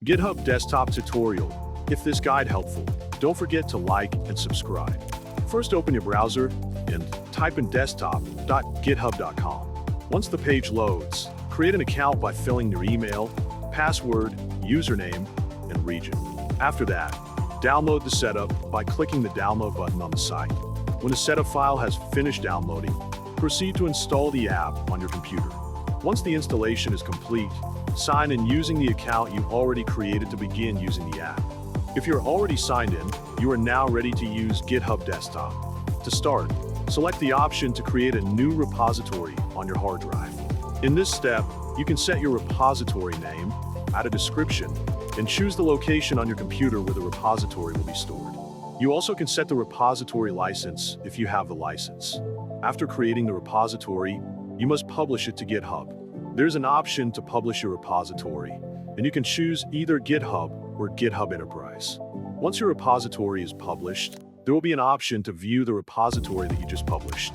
GitHub desktop tutorial. If this guide helpful, don't forget to like and subscribe. First, open your browser and type in destop.github.com. Once the page loads, create an account by filling your email, password, username, and region. After that, download the setup by clicking the download button on the site. When the setup file has finished downloading, proceed to install the app on your computer. Once the installation is complete, sign in using the account you already created to begin using the app. If you're already signed in, you are now ready to use GitHub Desktop. To start, select the option to create a new repository on your hard drive. In this step, you can set your repository name, add a description, and choose the location on your computer where the repository will be stored. You also can set the repository license if you have the license. After creating the repository, you must publish it to GitHub. There's an option to publish your repository, and you can choose either GitHub or GitHub Enterprise. Once your repository is published, there will be an option to view the repository that you just published.